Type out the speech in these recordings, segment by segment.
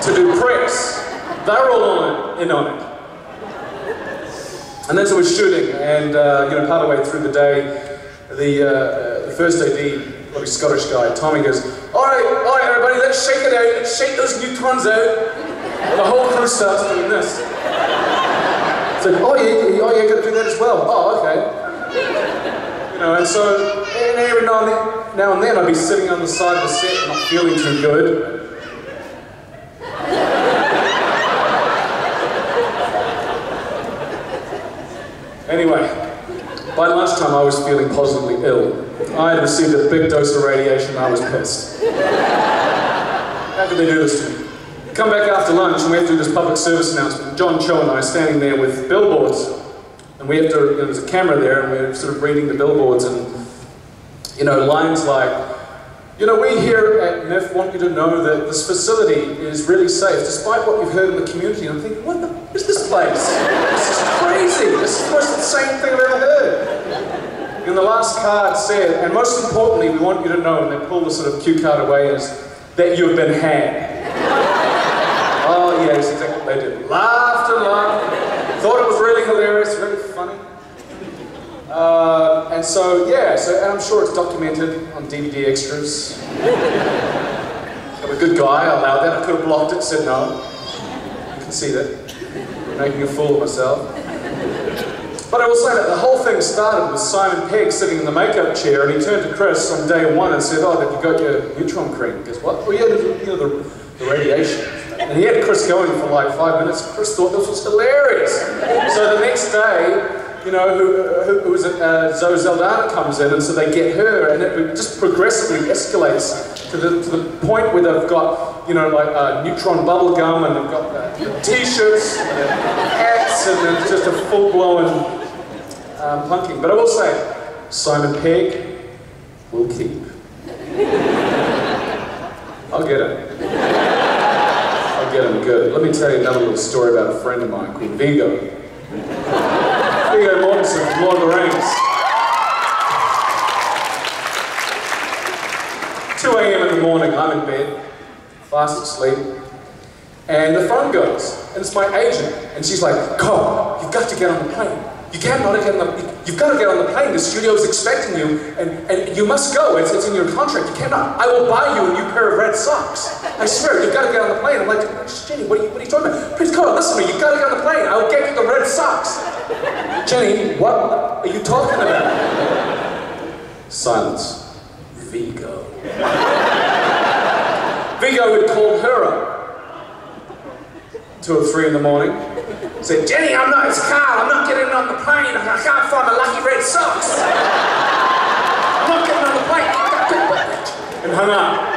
to do press. They're all in on it. And then so we're shooting, and you know, part of the way through the day, the first AD, bloody Scottish guy, Tommy goes, all right, everybody, let's shake it out, let's shake those neutrons out. And the whole crew starts doing this. It's like, oh, you're going to do that as well. Oh, okay. You know, and so every now and then I'd be sitting on the side of the set and not feeling too good. Anyway, by lunchtime I was feeling positively ill. I had received a big dose of radiation and I was pissed. How could they do this to me? Come back after lunch and we have to do this public service announcement. John Cho and I are standing there with billboards. And we have to, you know, there's a camera there and we're sort of reading the billboards and, you know, lines like, you know, we here at NIF want you to know that this facility is really safe, despite what you've heard in the community. And I'm thinking, what the is this place? This is crazy. This is almost the same thing I've ever heard. And the last card said, and most importantly, we want you to know, and they pull the sort of cue card away, is that you have been had. Oh yeah, that's exactly what they did. Laughed and laughed. Thought it was really hilarious, really funny. And so, yeah, and I'm sure it's documented on DVD extras. I'm a good guy, I allowed that. I could have blocked it, said no. You can see that. I'm making a fool of myself. But I will say that the whole thing started with Simon Pegg sitting in the makeup chair, and he turned to Chris on day one and said, oh, have you got your neutron cream? He goes, what? Well, yeah, you know, the radiation. And he had Chris going for like 5 minutes. Chris thought this was hilarious. So the next day, you know, who was it? Zoe Zeldana comes in, and so they get her, and it just progressively escalates to the point where they've got, you know, like neutron bubble gum, and they've got the t-shirts, and the hats, and it's just a full-blown punking. But I will say, Simon Pegg will keep. I'll get him. I'll get him good. Let me tell you another little story about a friend of mine called Vigo. Vigo Mortensen from Lord of the Rings. 2 a.m. in the morning, I'm in bed, fast asleep, and the phone goes, and it's my agent, and she's like, Karl, you've got to get on the plane. You've got to get on the plane. The studio's expecting you, and you must go. It's in your contract. You cannot. I will buy you a new pair of red socks. I swear, you've got to get on the plane. I'm like, Jenny, what are you talking about? Please, Karl, listen to me. You've got to get on the plane. I'll get you the red socks. Jenny, what are you talking about? Silence. Vigo. Vigo had called her up. 2 or 3 in the morning. Said, Jenny, it's Karl, I'm not getting on the plane. I can't find my lucky red socks. I'm not getting on the plane. And hung up.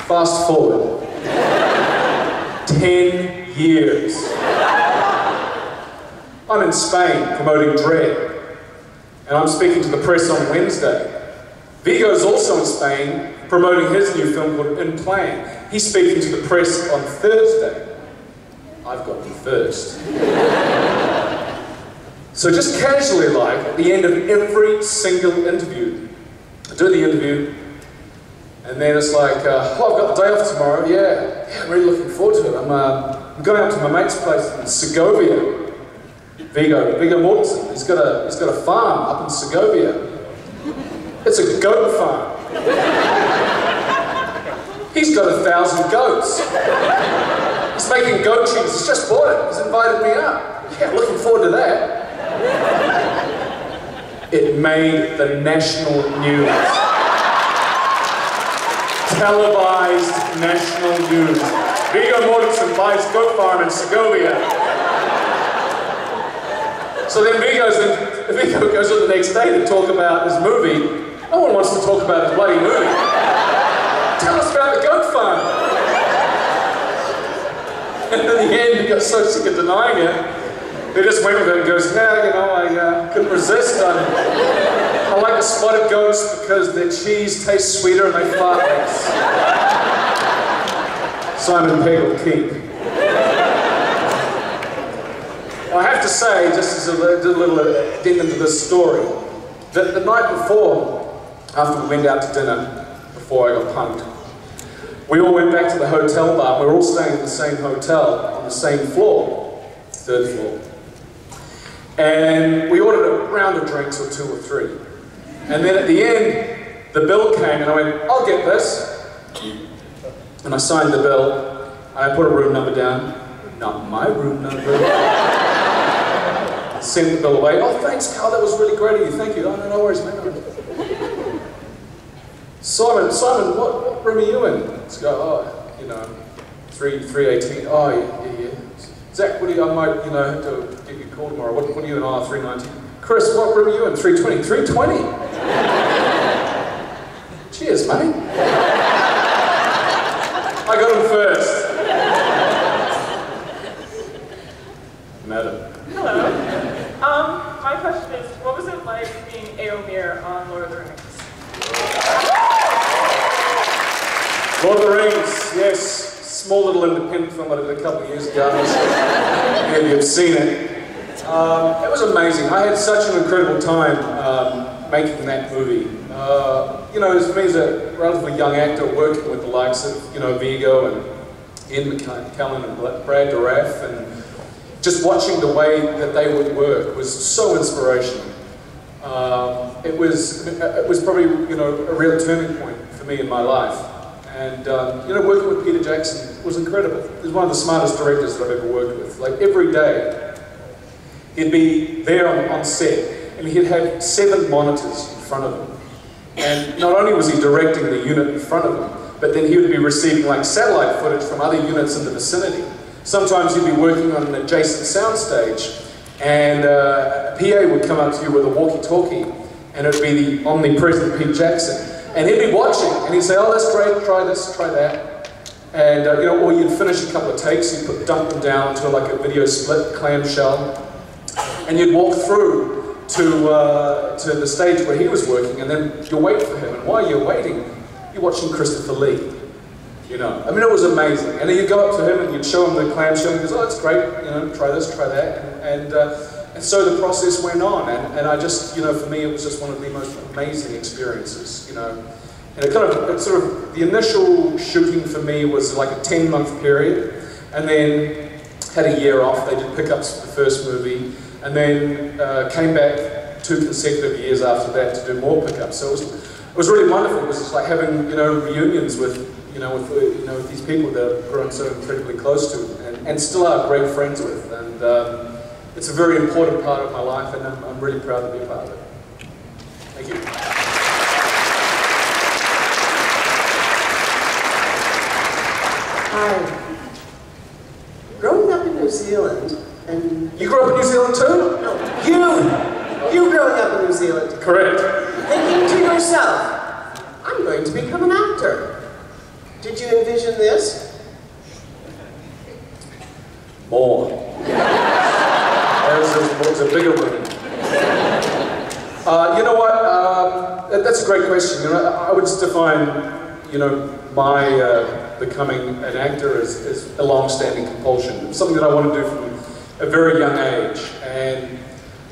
Fast forward 10 years. I'm in Spain promoting Dread, and I'm speaking to the press on Wednesday. Vigo's also in Spain promoting his new film called In Plan. He's speaking to the press on Thursday. I've got them first. So just casually, like, at the end of every single interview, I do the interview, and then it's like, oh, I've got the day off tomorrow. Yeah, I'm really looking forward to it. I'm going up to my mate's place in Segovia. Vigo Mortensen. He's got a farm up in Segovia. It's a goat farm. He's got 1,000 goats. He's making goat cheese. He's just bought it. He's invited me up. Yeah, looking forward to that. It made the national news. Televised national news. Vigo Mortensen buys goat farm in Segovia. So then Vigo goes on the next day to talk about his movie. No one wants to talk about his bloody movie. Tell us about the goat farm. And in the end, he got so sick of denying it, he just went with it and goes, yeah, you know, I couldn't resist. I like the spotted goats because their cheese tastes sweeter and they fart less. Simon Pegg will keep. I have to say, just as a little addendum to this story, that the night before, after we went out to dinner, before I got punked, we all went back to the hotel bar. We were all staying in the same hotel, on the same floor, 3rd floor. And we ordered a round of drinks, or 2 or 3. And then at the end, the bill came, and I went, I'll get this. And I signed the bill, and I put a room number down. Not my room number. Send the bill away. Oh, thanks, Karl, that was really great of you. Thank you. Oh, no worries, mate. Simon, what room are you in? Let's go, oh, you know, 318. Oh, yeah. Zach, what do you, I might, you know, have to give you a call tomorrow. What are you in? Oh, 319. Chris, what room are you in? 320. 320? Cheers, mate. I got him first. Madam. Hello. My question is, what was it like being Éomer on Lord of the Rings? Lord of the Rings, yes. Small little independent film I did a couple of years ago. Maybe you've seen it. It was amazing. I had such an incredible time making that movie. You know, for me as a relatively young actor working with the likes of, you know, Vigo and Ian McKellen and Brad Dourif, and just watching the way that they would work was so inspirational. It was probably, you know, a real turning point for me in my life. And, you know, working with Peter Jackson was incredible. He's one of the smartest directors that I've ever worked with. Like, every day, he'd be there on set, and he'd have 7 monitors in front of him. And not only was he directing the unit in front of him, but then he would be receiving, like, satellite footage from other units in the vicinity. Sometimes he'd be working on an adjacent soundstage, and a PA would come up to you with a walkie-talkie, and it would be the omnipresent Pete Jackson. And he'd be watching, and he'd say, oh, that's great, try this, try that. And, you know, or you'd finish a couple of takes, you'd dump them down to like a video split clamshell, and you'd walk through to the stage where he was working, and then you wait for him. And while you're waiting, you're watching Christopher Lee. You know, I mean, it was amazing. And then you'd go up to him and you'd show him the clamshell, and he goes, oh, that's great, you know, try this, try that. And so the process went on, and I just, you know, for me, it was just one of the most amazing experiences, you know. And it sort of, the initial shooting for me was like a 10-month period, and then had a year off. They did pickups for the first movie, and then came back 2 consecutive years after that to do more pickups. So it was really wonderful. It was just like having, you know, reunions with these people that I've grown so incredibly close to, and still are great friends with. And it's a very important part of my life, and I'm really proud to be a part of it. Thank you. Hi. Growing up in New Zealand, and... You grew up in New Zealand too? No, you growing up in New Zealand. Correct. Thinking to yourself, I'm going to become an actor. Did you envision this? More. It was a bigger one. You know what? That's a great question. You know, I would just define, you know, my becoming an actor as a long-standing compulsion. It's something that I want to do from a very young age. And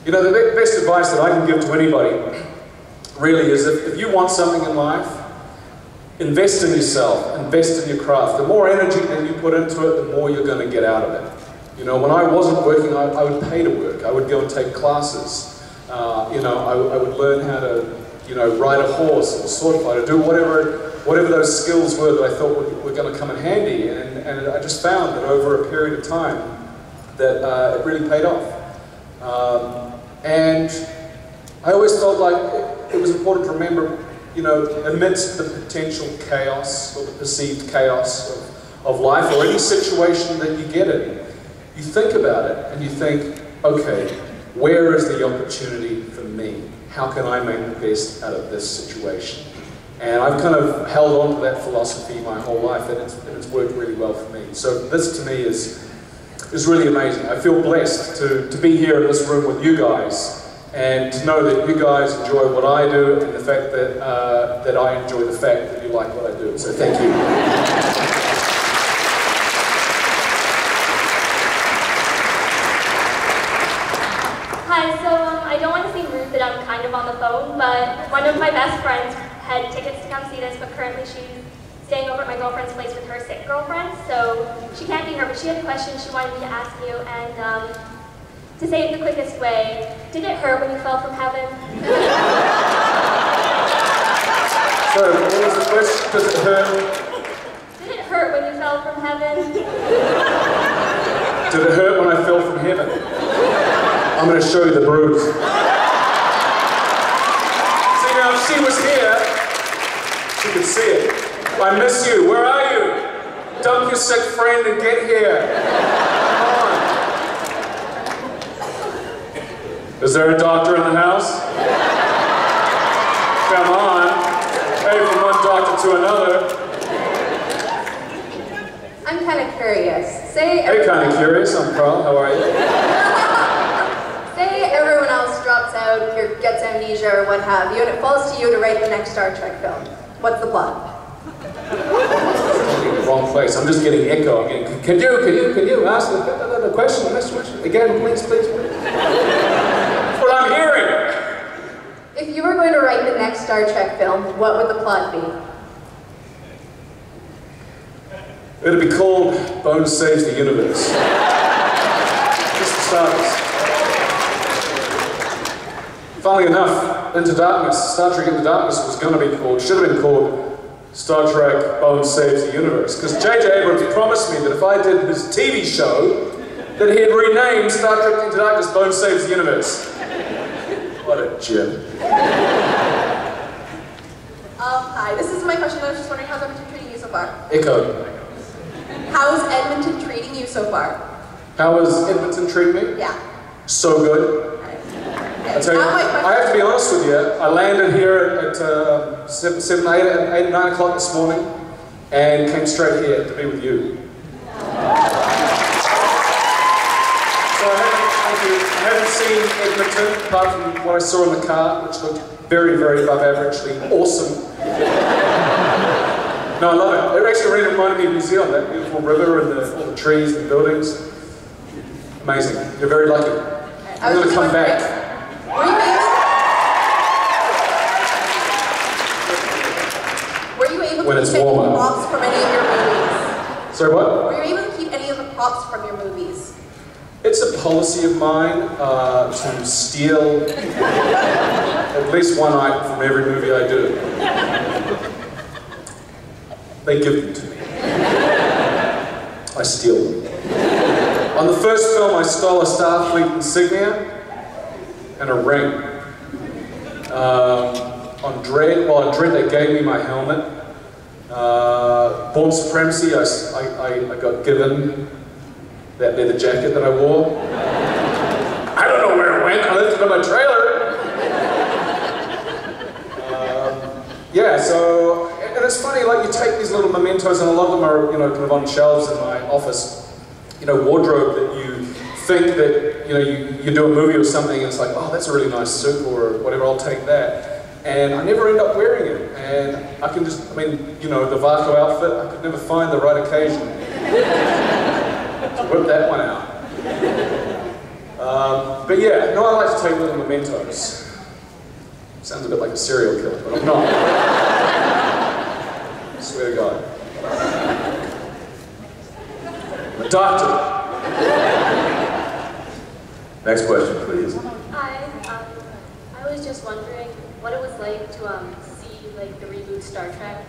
you know, the best advice that I can give to anybody really is if you want something in life, invest in yourself, invest in your craft. The more energy that you put into it, the more you're going to get out of it. You know, when I wasn't working, I would pay to work. I would go and take classes. You know, I would learn how to, you know, ride a horse or sword fight or do whatever those skills were that I thought were going to come in handy. And I just found that over a period of time that it really paid off. And I always felt like it was important to remember, you know, amidst the potential chaos or the perceived chaos of life or any situation that you get in, you think about it and you think, okay, where is the opportunity for me? How can I make the best out of this situation? And I've kind of held on to that philosophy my whole life, and it's worked really well for me. So this to me is really amazing. I feel blessed to be here in this room with you guys, and to know that you guys enjoy what I do, and the fact that I enjoy the fact that you like what I do. So thank you. of on the phone, but one of my best friends had tickets to come see this, but currently she's staying over at my girlfriend's place with her sick girlfriend, so she can't be here, but she had a question she wanted me to ask you, and to say it the quickest way, did it hurt when you fell from heaven? So, what was the question? Does it hurt? Did it hurt when you fell from heaven? Did it hurt when I fell from heaven? I'm going to show you the bruise. See, now if she was here, she could see it. I miss you. Where are you? Dump your sick friend and get here. Come on. Is there a doctor in the house? Come on. Hey, from one doctor to another. I'm kind of curious. Hey, kind of curious. I'm Karl. How are you? Say everyone else drops out, or gets amnesia, or what have you, and it falls to you to write the next Star Trek film. What's the plot? Wrong place. I'm just getting echo. Can you ask the question, the next question? Again, please. That's what I'm hearing. If you were going to write the next Star Trek film, what would the plot be? It'd be called Bones Saves the Universe. Just for starters. Funnily enough, Into Darkness, Star Trek Into Darkness was going to be called, should have been called Star Trek Bones Saves the Universe. Because J.J. Abrams promised me that if I did his TV show, that he'd rename Star Trek Into Darkness Bones Saves the Universe. What a gem. Hi, this is my question. I was just wondering how's Edmonton treating you so far? Echo. How's Edmonton treating you so far? How is Edmonton treating me? Yeah. So good. I tell you, I have to be honest with you. I landed here at 7, 8, 9 o'clock this morning and came straight here to be with you. So I haven't seen Edmonton apart from what I saw in the car, which looked very, very above averagely awesome. No, I love it. It actually really reminded me of New Zealand, that beautiful river and all the trees and buildings. Amazing. You're very lucky. I'm going to come back. Were you able When to it's keep any warmer. props from any of your movies? Sorry, what? Were you able to keep any of the props from your movies? It's a policy of mine to steal at least one item from every movie I do. They give them to me. I steal them. On the first film, I stole a Starfleet insignia and a ring. On Dread, they gave me my helmet. Born Supremacy, I got given that leather jacket that I wore. I don't know where it went. I left it on my trailer. Yeah, so, and it's funny, like you take these little mementos, and a lot of them are, kind of on shelves in my office, wardrobe that you think that, you do a movie or something, and it's like, oh, that's a really nice suit or whatever, I'll take that. And I never end up wearing it. And I can just, the Varco outfit, I could never find the right occasion to whip that one out. But yeah, no, I like to take little mementos. Sounds a bit like a serial killer, but I'm not. I swear to God. I'm a doctor. Next question, please. Hi, I was just wondering what it was like to see the reboot Star Trek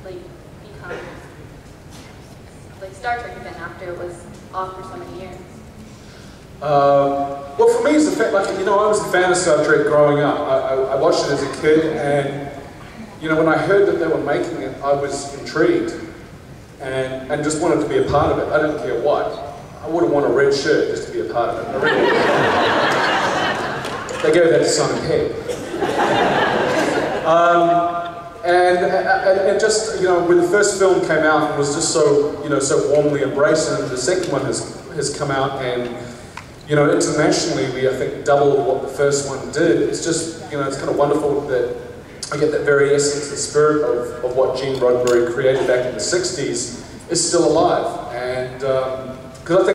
become Star Trek again after it was off for so many years. Well, for me, it's the fact, I was a fan of Star Trek growing up. I watched it as a kid, and when I heard that they were making it, I was intrigued and just wanted to be a part of it. I didn't care what. I wouldn't want a red shirt just to be a part of it. I really They gave that to Simon Pegg. And just, when the first film came out and was just so, so warmly embraced, and the second one has come out, and, internationally we, I think, doubled what the first one did. It's just, it's kind of wonderful that I get that very essence and spirit of what Gene Roddenberry created back in the 60s is still alive. And, because I think